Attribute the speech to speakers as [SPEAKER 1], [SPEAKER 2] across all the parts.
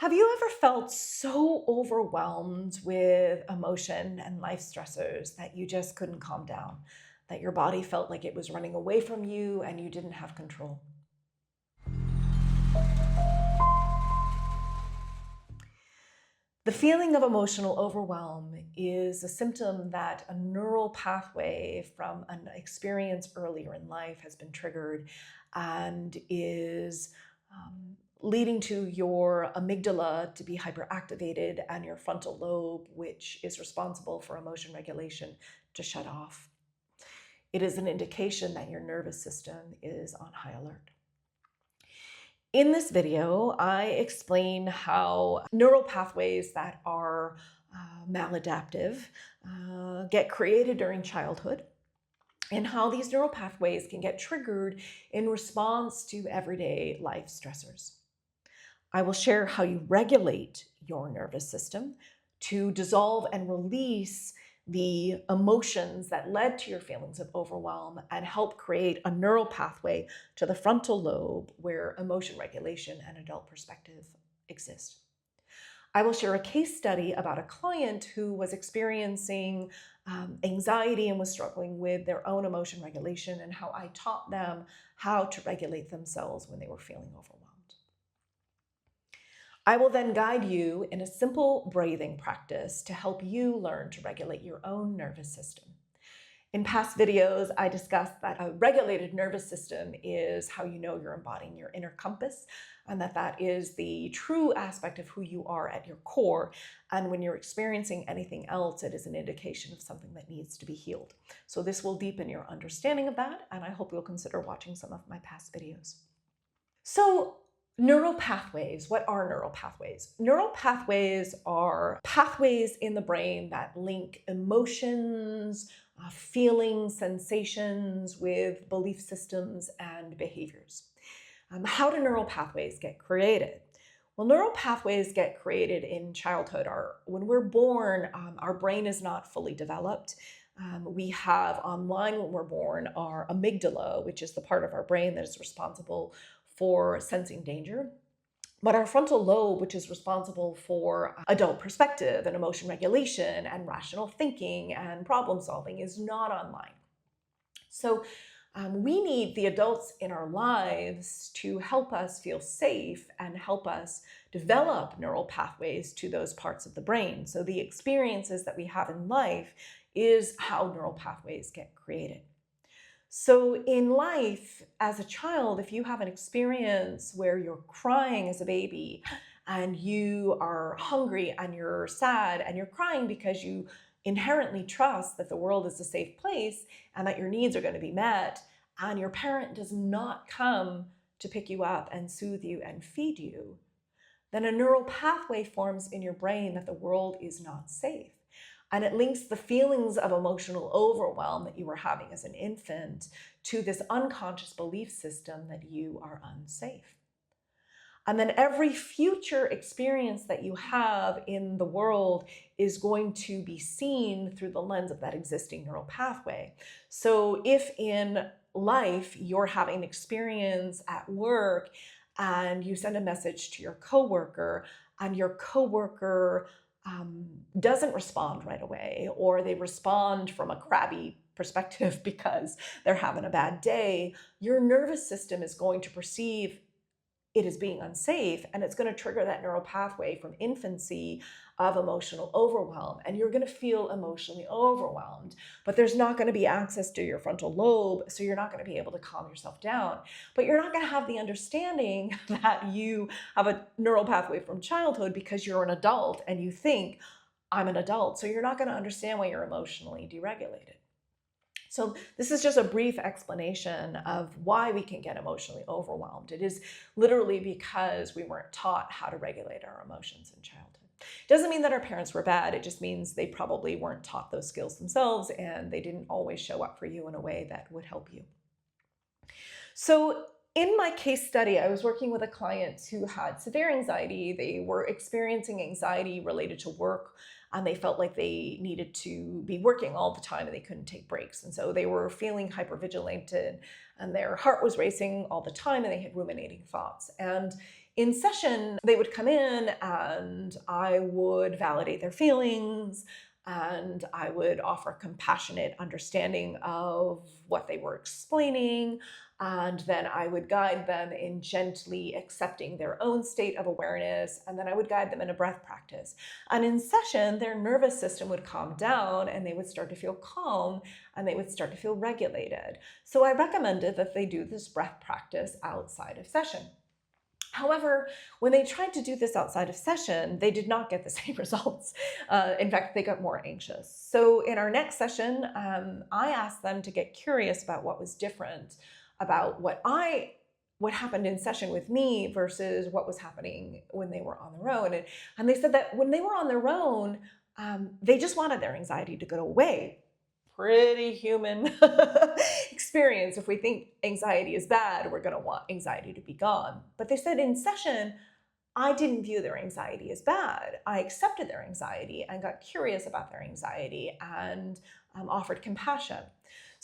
[SPEAKER 1] Have you ever felt so overwhelmed with emotion and life stressors that you just couldn't calm down? That your body felt like it was running away from you and you didn't have control? The feeling of emotional overwhelm is a symptom that a neural pathway from an experience earlier in life has been triggered and is leading to your amygdala to be hyperactivated and your frontal lobe, which is responsible for emotion regulation, to shut off. It is an indication that your nervous system is on high alert. In this video, I explain how neural pathways that are maladaptive get created during childhood and how these neural pathways can get triggered in response to everyday life stressors. I will share how you regulate your nervous system to dissolve and release the emotions that led to your feelings of overwhelm and help create a neural pathway to the frontal lobe where emotion regulation and adult perspective exist. I will share a case study about a client who was experiencing anxiety and was struggling with their own emotion regulation and how I taught them how to regulate themselves when they were feeling overwhelmed. I will then guide you in a simple breathing practice to help you learn to regulate your own nervous system. In past videos, I discussed that a regulated nervous system is how you know you're embodying your inner compass, and that is the true aspect of who you are at your core. And when you're experiencing anything else, it is an indication of something that needs to be healed. So this will deepen your understanding of that, and I hope you'll consider watching some of my past videos. So, neural pathways. What are neural pathways? Neural pathways are pathways in the brain that link emotions, feelings, sensations with belief systems and behaviors. How do neural pathways get created? Well, neural pathways get created in childhood. When we're born, our brain is not fully developed. We have online when we're born our amygdala, which is the part of our brain that is responsible for sensing danger. But our frontal lobe, which is responsible for adult perspective and emotion regulation and rational thinking and problem solving, is not online. So we need the adults in our lives to help us feel safe and help us develop neural pathways to those parts of the brain. So the experiences that we have in life is how neural pathways get created. So in life, as a child, if you have an experience where you're crying as a baby and you are hungry and you're sad and you're crying because you inherently trust that the world is a safe place and that your needs are going to be met, and your parent does not come to pick you up and soothe you and feed you, then a neural pathway forms in your brain that the world is not safe. And it links the feelings of emotional overwhelm that you were having as an infant to this unconscious belief system that you are unsafe. And then every future experience that you have in the world is going to be seen through the lens of that existing neural pathway. So if in life you're having an experience at work and you send a message to your coworker and your coworker doesn't respond right away, or they respond from a crabby perspective because they're having a bad day, your nervous system is going to perceive it as being unsafe, and it's going to trigger that neural pathway from infancy of emotional overwhelm, and you're going to feel emotionally overwhelmed, but there's not going to be access to your frontal lobe, so you're not going to be able to calm yourself down. But you're not going to have the understanding that you have a neural pathway from childhood because you're an adult and you think, I'm an adult, so you're not going to understand why you're emotionally deregulated. So this is just a brief explanation of why we can get emotionally overwhelmed. It is literally because we weren't taught how to regulate our emotions in childhood. It doesn't mean that our parents were bad. It just means they probably weren't taught those skills themselves and they didn't always show up for you in a way that would help you. So in my case study, I was working with a client who had severe anxiety. They were experiencing anxiety related to work, and they felt like they needed to be working all the time and they couldn't take breaks. And so they were feeling hypervigilant and their heart was racing all the time and they had ruminating thoughts. And In session, they would come in and I would validate their feelings and I would offer compassionate understanding of what they were explaining. And then I would guide them in gently accepting their own state of awareness. And then I would guide them in a breath practice. And in session, their nervous system would calm down and they would start to feel calm and they would start to feel regulated. So I recommended that they do this breath practice outside of session. However, when they tried to do this outside of session, they did not get the same results. In fact, they got more anxious. So in our next session, I asked them to get curious about what was different about what happened in session with me versus what was happening when they were on their own. And they said that when they were on their own, they just wanted their anxiety to go away. Pretty human experience. If we think anxiety is bad, we're going to want anxiety to be gone. But they said in session, I didn't view their anxiety as bad. I accepted their anxiety and got curious about their anxiety and offered compassion.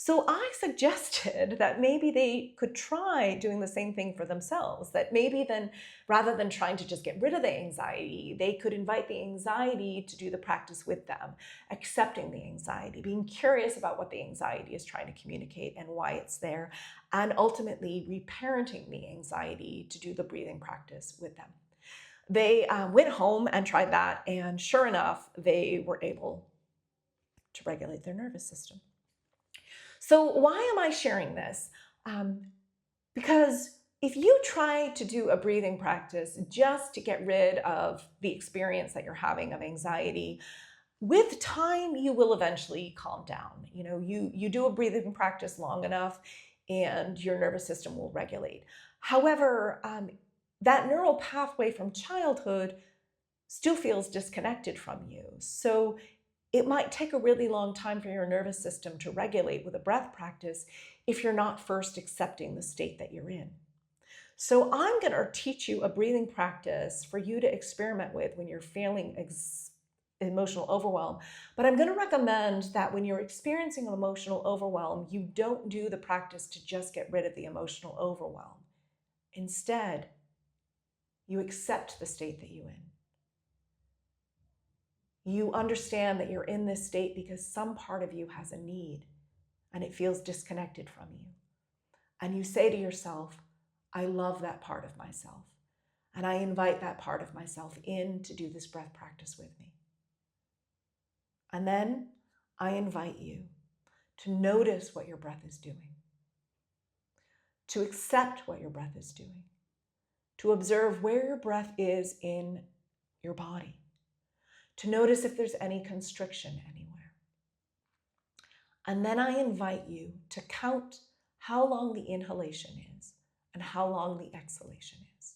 [SPEAKER 1] So I suggested that maybe they could try doing the same thing for themselves, that maybe then rather than trying to just get rid of the anxiety, they could invite the anxiety to do the practice with them, accepting the anxiety, being curious about what the anxiety is trying to communicate and why it's there, and ultimately reparenting the anxiety to do the breathing practice with them. They went home and tried that, and sure enough, they were able to regulate their nervous system. So why am I sharing this? Because if you try to do a breathing practice just to get rid of the experience that you're having of anxiety, with time, you will eventually calm down. You do a breathing practice long enough and your nervous system will regulate. However, that neural pathway from childhood still feels disconnected from you. So it might take a really long time for your nervous system to regulate with a breath practice if you're not first accepting the state that you're in. So I'm going to teach you a breathing practice for you to experiment with when you're feeling emotional overwhelm. But I'm going to recommend that when you're experiencing emotional overwhelm, you don't do the practice to just get rid of the emotional overwhelm. Instead, you accept the state that you're in. You understand that you're in this state because some part of you has a need and it feels disconnected from you. And you say to yourself, I love that part of myself. And I invite that part of myself in to do this breath practice with me. And then I invite you to notice what your breath is doing, to accept what your breath is doing, to observe where your breath is in your body, to notice if there's any constriction anywhere. And then I invite you to count how long the inhalation is and how long the exhalation is.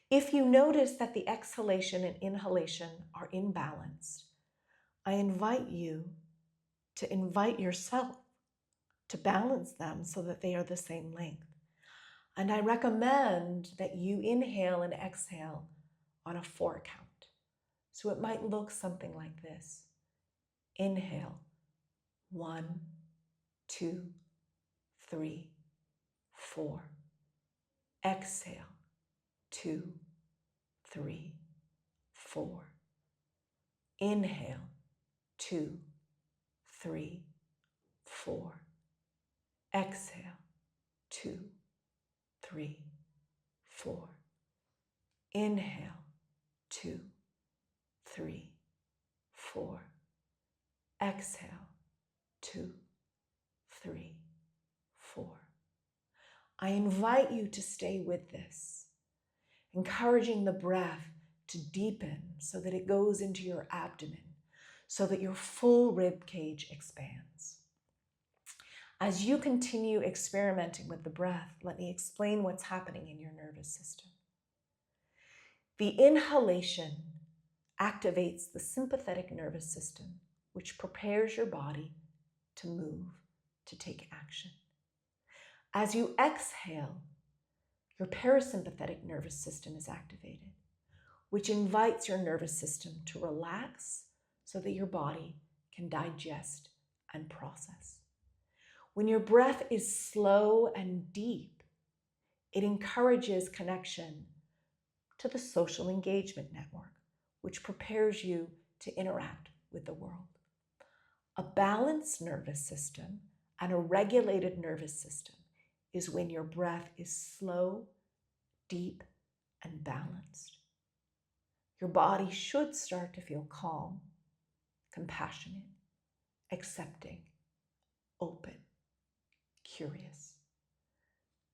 [SPEAKER 1] If you notice that the exhalation and inhalation are imbalanced, I invite you to invite yourself to balance them so that they are the same length. And I recommend that you inhale and exhale on a 4 count. So it might look something like this. Inhale, 1, 2, 3, 4. Exhale, 2, 3, 4. Inhale, 2, 3, 4. Exhale, 2, 3, 4. Inhale, 2, 3, 4. Exhale, 2, 3, 4. I invite you to stay with this, encouraging the breath to deepen so that it goes into your abdomen, so that your full rib cage expands. As you continue experimenting with the breath, let me explain what's happening in your nervous system. The inhalation activates the sympathetic nervous system, which prepares your body to move, to take action. As you exhale, your parasympathetic nervous system is activated, which invites your nervous system to relax so that your body can digest and process. When your breath is slow and deep, It encourages connection to the social engagement network, which prepares you to interact with the world. A balanced nervous system and a regulated nervous system is when your breath is slow, deep, and balanced. Your body should start to feel calm, compassionate, accepting, open, curious.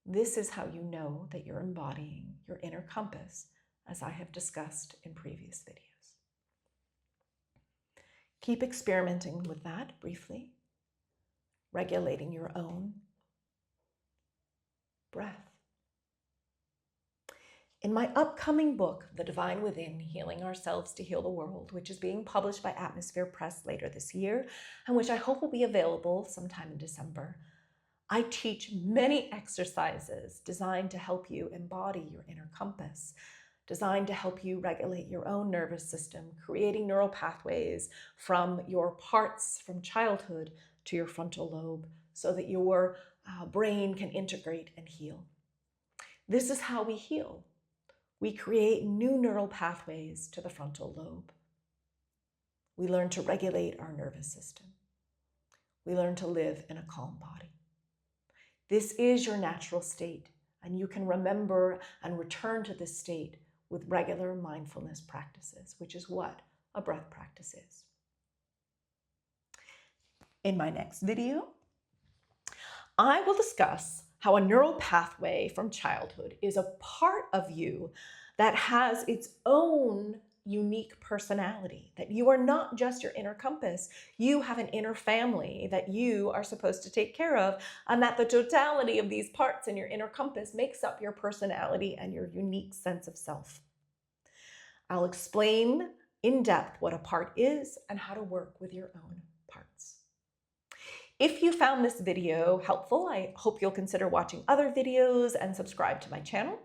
[SPEAKER 1] This is how you know that you're embodying your inner compass, as I have discussed in previous videos. Keep experimenting with that briefly, regulating your own breath. In my upcoming book, The Divine Within, Healing Ourselves to Heal the World, which is being published by Atmosphere Press later this year, and which I hope will be available sometime in December, I teach many exercises designed to help you embody your inner compass, designed to help you regulate your own nervous system, creating neural pathways from your parts from childhood to your frontal lobe so that your brain can integrate and heal. This is how we heal. We create new neural pathways to the frontal lobe. We learn to regulate our nervous system. We learn to live in a calm body. This is your natural state, and you can remember and return to this state with regular mindfulness practices, which is what a breath practice is. In my next video, I will discuss how a neural pathway from childhood is a part of you that has its own unique personality, that you are not just your inner compass, you have an inner family that you are supposed to take care of, and that the totality of these parts in your inner compass makes up your personality and your unique sense of self. I'll explain in depth what a part is and how to work with your own parts. If you found this video helpful, I hope you'll consider watching other videos and subscribe to my channel.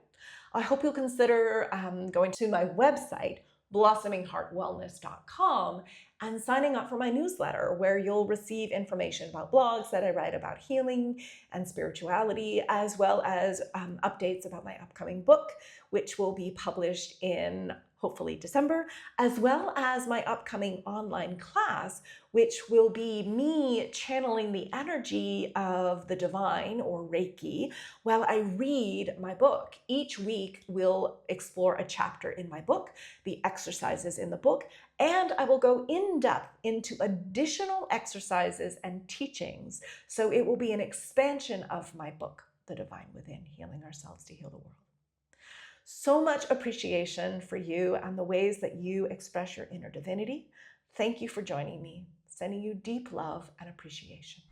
[SPEAKER 1] I hope you'll consider going to my website, blossomingheartwellness.com, and signing up for my newsletter, where you'll receive information about blogs that I write about healing and spirituality, as well as updates about my upcoming book, which will be published in hopefully December, as well as my upcoming online class, which will be me channeling the energy of the divine or Reiki while I read my book. Each week we'll explore a chapter in my book, the exercises in the book, and I will go in depth into additional exercises and teachings. So it will be an expansion of my book, The Divine Within, Healing Ourselves to Heal the World. So much appreciation for you and the ways that you express your inner divinity. Thank you for joining me. Sending you deep love and appreciation.